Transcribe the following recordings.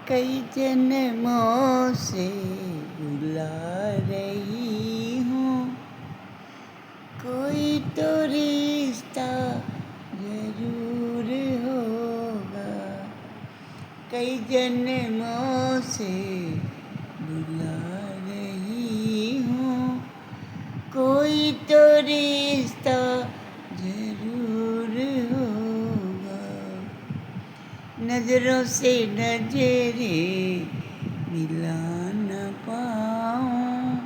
कई जन्मों से बुला रही हूँ, कोई तो रिश्ता जरूर होगा। कई जन्मों से बुला रही हूँ, कोई तो रिश्ता जरूर होगा। नजरों से नजरें मिला न पाऊँ,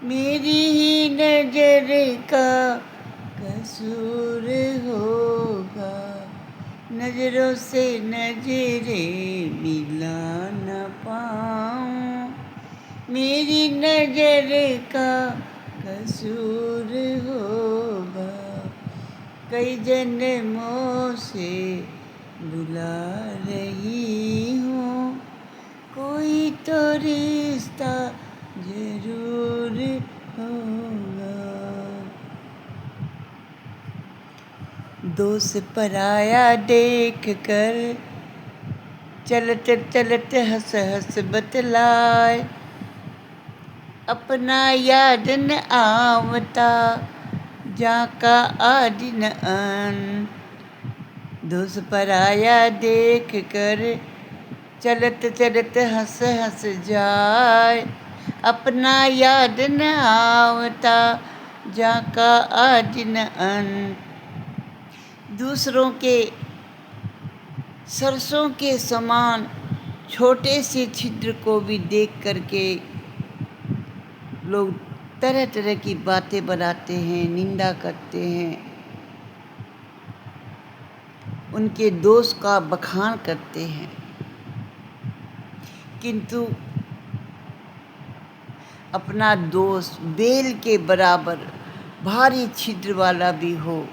मेरी ही नजर का कसूर होगा। नजरों से नजरें मिला न पाऊँ, मेरी नजर का कसूर होगा। कई जन्मों से बुला रही हूँ, कोई तो रिश्ता जरूर होगा। दोस्त पराया देख कर चलत चलत हंस हंस बतलाए, अपना याद न आवता जाका आदि न अंत। दोस्त पराया देख कर चलत चलत हंस हंस जाए, अपना याद न आवता जाका आदि न अंत। दूसरों के सरसों के समान छोटे से छिद्र को भी देख करके लोग तरह तरह की बातें बनाते हैं, निंदा करते हैं, उनके दोष का बखान करते हैं। किंतु अपना दोष बेल के बराबर भारी छिद्र वाला भी हो,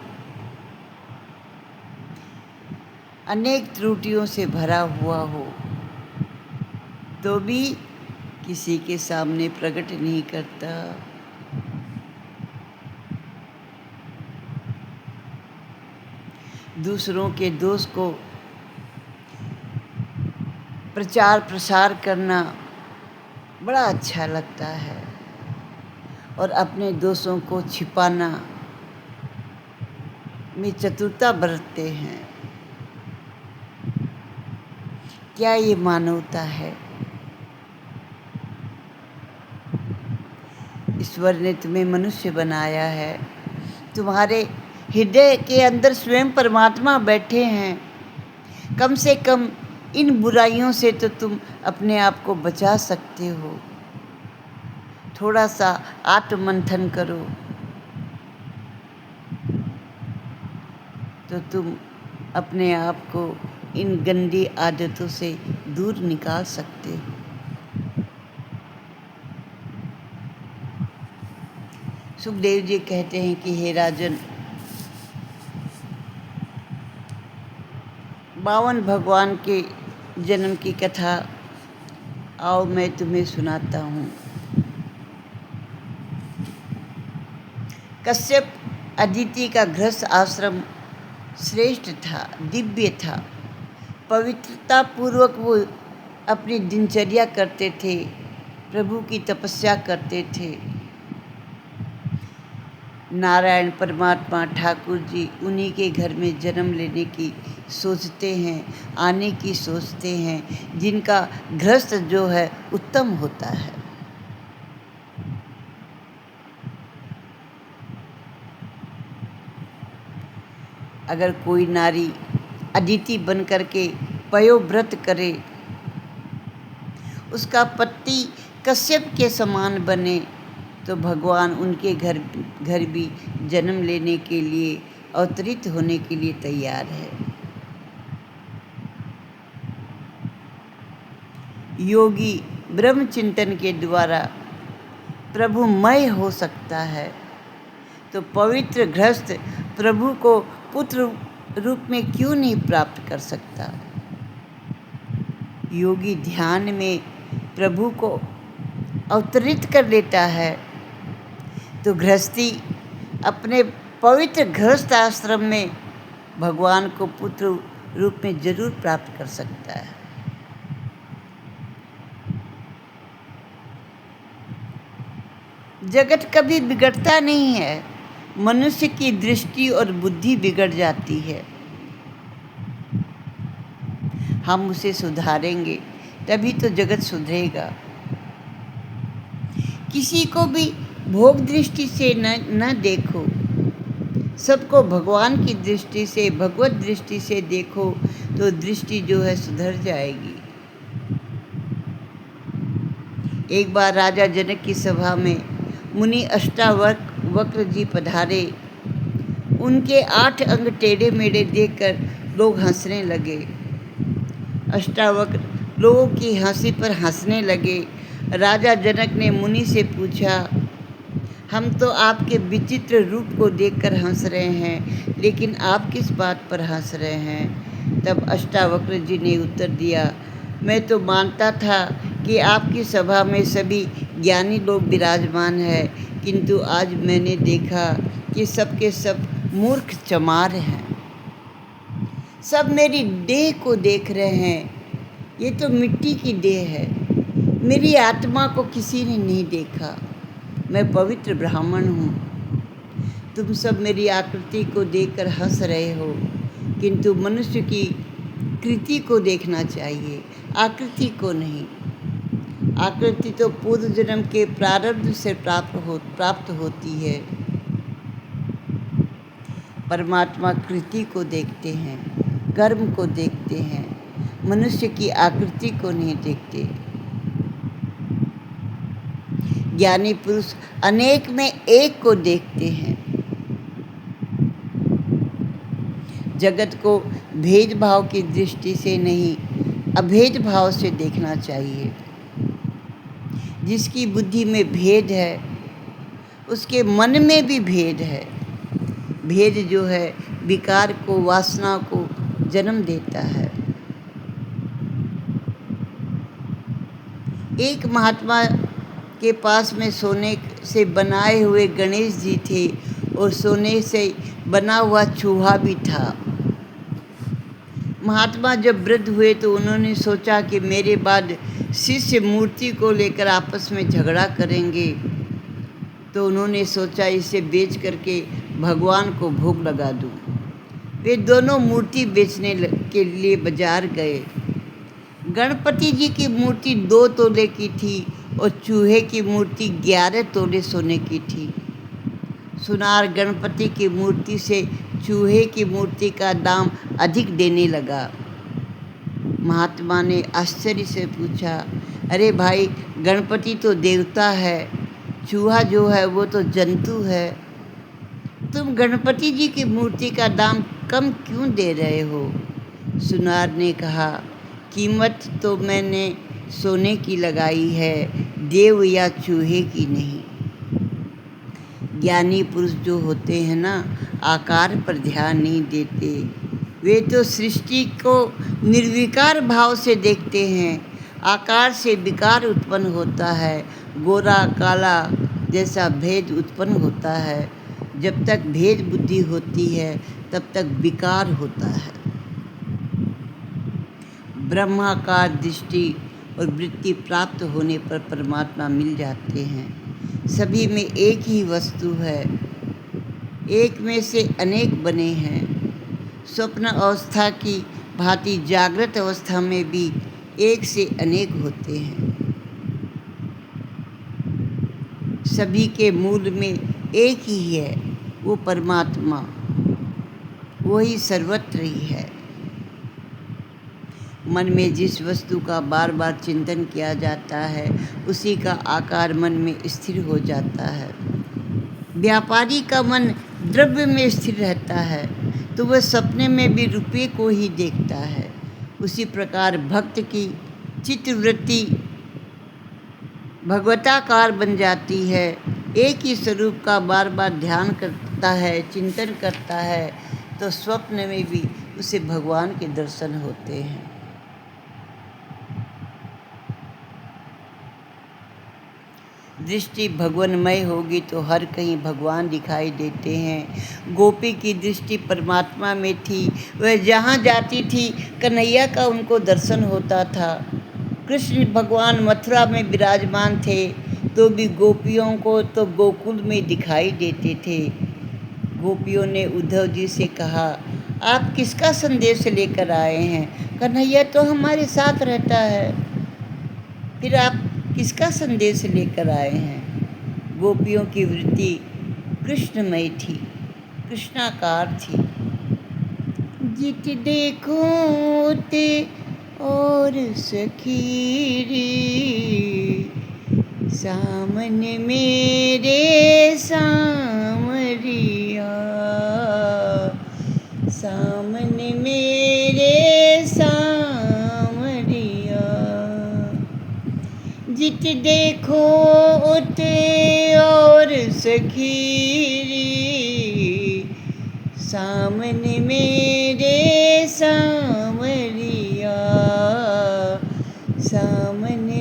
अनेक त्रुटियों से भरा हुआ हो, तो भी किसी के सामने प्रकट नहीं करता। दूसरों के दोष को प्रचार प्रसार करना बड़ा अच्छा लगता है, और अपने दोषों को छिपाना में चतुरता बरतते हैं। क्या ये मानवता है? ईश्वर ने तुम्हें मनुष्य बनाया है, तुम्हारे हृदय के अंदर स्वयं परमात्मा बैठे हैं। कम से कम इन बुराइयों से तो तुम अपने आप को बचा सकते हो। थोड़ा सा आत्ममंथन करो तो तुम अपने आप को इन गंदी आदतों से दूर निकाल सकते हो। सुखदेव जी कहते हैं कि हे राजन, 52 भगवान के जन्म की कथा आओ मैं तुम्हें सुनाता हूँ। कश्यप अदिति का गृहस्थ आश्रम श्रेष्ठ था, दिव्य था। पवित्रता पूर्वक वो अपनी दिनचर्या करते थे, प्रभु की तपस्या करते थे। नारायण परमात्मा ठाकुर जी उन्हीं के घर में जन्म लेने की सोचते हैं, आने की सोचते हैं, जिनका गृहस्थ जो है उत्तम होता है। अगर कोई नारी अदिति बन करके पयोव्रत करे, उसका पति कश्यप के समान बने, तो भगवान उनके घर भी जन्म लेने के लिए, अवतरित होने के लिए तैयार है। योगी ब्रह्म चिंतन के द्वारा प्रभुमय हो सकता है, तो पवित्र गृहस्थ प्रभु को पुत्र रूप में क्यों नहीं प्राप्त कर सकता? योगी ध्यान में प्रभु को अवतरित कर लेता है, तो गृहस्थी अपने पवित्र गृहस्थ आश्रम में भगवान को पुत्र रूप में जरूर प्राप्त कर सकता है। जगत कभी बिगड़ता नहीं है, मनुष्य की दृष्टि और बुद्धि बिगड़ जाती है। हम उसे सुधारेंगे तभी तो जगत सुधरेगा। किसी को भी भोग दृष्टि से न देखो, सबको भगवान की दृष्टि से, भगवत दृष्टि से देखो, तो दृष्टि जो है सुधर जाएगी। एक बार राजा जनक की सभा में मुनि अष्टावक्र जी पधारे। उनके 8 अंग टेढ़े मेढ़े देखकर लोग हंसने लगे। अष्टावक्र लोगों की हंसी पर हंसने लगे। राजा जनक ने मुनि से पूछा, हम तो आपके विचित्र रूप को देखकर हंस रहे हैं, लेकिन आप किस बात पर हंस रहे हैं? तब अष्टावक्र जी ने उत्तर दिया, मैं तो मानता था कि आपकी सभा में सभी ज्ञानी लोग विराजमान हैं, किंतु आज मैंने देखा कि सब के सब मूर्ख चमार हैं। सब मेरी देह को देख रहे हैं। ये तो मिट्टी की देह है। मेरी आत्मा को किसी ने नहीं देखा। मैं पवित्र ब्राह्मण हूँ। तुम सब मेरी आकृति को देखकर हंस रहे हो, किंतु मनुष्य की कृति को देखना चाहिए, आकृति को नहीं। आकृति तो पूर्व जन्म के प्रारब्ध से प्राप्त होती है। परमात्मा कृति को देखते हैं, कर्म को देखते हैं, मनुष्य की आकृति को नहीं देखते। ज्ञानी पुरुष अनेक में एक को देखते हैं। जगत को भेदभाव की दृष्टि से नहीं, अभेद भाव से देखना चाहिए। जिसकी बुद्धि में भेद है, उसके मन में भी भेद है। भेद जो है विकार को, वासना को जन्म देता है। एक महात्मा के पास में सोने से बनाए हुए गणेश जी थे और सोने से बना हुआ चूहा भी था। महात्मा जब वृद्ध हुए तो उन्होंने सोचा कि मेरे बाद शिष्य मूर्ति को लेकर आपस में झगड़ा करेंगे, तो उन्होंने सोचा इसे बेच करके भगवान को भोग लगा दूं। वे दोनों मूर्ति बेचने के लिए बाजार गए। गणपति जी की मूर्ति 2 तोले की थी और चूहे की मूर्ति 11 तोले सोने की थी। सुनार गणपति की मूर्ति से चूहे की मूर्ति का दाम अधिक देने लगा। महात्मा ने आश्चर्य से पूछा, अरे भाई, गणपति तो देवता है, चूहा जो है वो तो जंतु है। तुम गणपति जी की मूर्ति का दाम कम क्यों दे रहे हो? सुनार ने कहा, कीमत तो मैंने सोने की लगाई है, देव या चूहे की नहीं। ज्ञानी पुरुष जो होते हैं ना, आकार पर ध्यान नहीं देते। वे तो सृष्टि को निर्विकार भाव से देखते हैं। आकार से विकार उत्पन्न होता है, गोरा काला जैसा भेद उत्पन्न होता है। जब तक भेद बुद्धि होती है तब तक विकार होता है। ब्रह्माकार दृष्टि और वृत्ति प्राप्त होने पर परमात्मा मिल जाते हैं। सभी में एक ही वस्तु है, एक में से अनेक बने हैं। स्वप्न अवस्था की भांति जागृत अवस्था में भी एक से अनेक होते हैं। सभी के मूल में एक ही है, वो परमात्मा, वही सर्वत्र ही है। मन में जिस वस्तु का बार बार चिंतन किया जाता है, उसी का आकार मन में स्थिर हो जाता है। व्यापारी का मन द्रव्य में स्थिर रहता है, तो वह सपने में भी रुपये को ही देखता है। उसी प्रकार भक्त की चित्तवृत्ति भगवताकार बन जाती है। एक ही स्वरूप का बार बार ध्यान करता है, चिंतन करता है, तो स्वप्न में भी उसे भगवान के दर्शन होते हैं। दृष्टि भगवानमय होगी तो हर कहीं भगवान दिखाई देते हैं। गोपी की दृष्टि परमात्मा में थी, वह जहाँ जाती थी कन्हैया का उनको दर्शन होता था। कृष्ण भगवान मथुरा में विराजमान थे, तो भी गोपियों को तो गोकुल में दिखाई देते थे। गोपियों ने उद्धव जी से कहा, आप किसका संदेश लेकर आए हैं? कन्हैया तो हमारे साथ रहता है, फिर आप किसका संदेश लेकर आए हैं? गोपियों की वृत्ति कृष्णमय थी, कृष्णाकार थी। जित देखो ते और सखीरी, सामने मेरे सामरिया, सामने मेरे सामरिया। जित देखो उत और सखीरी, सामने मेरे सामरिया, सामने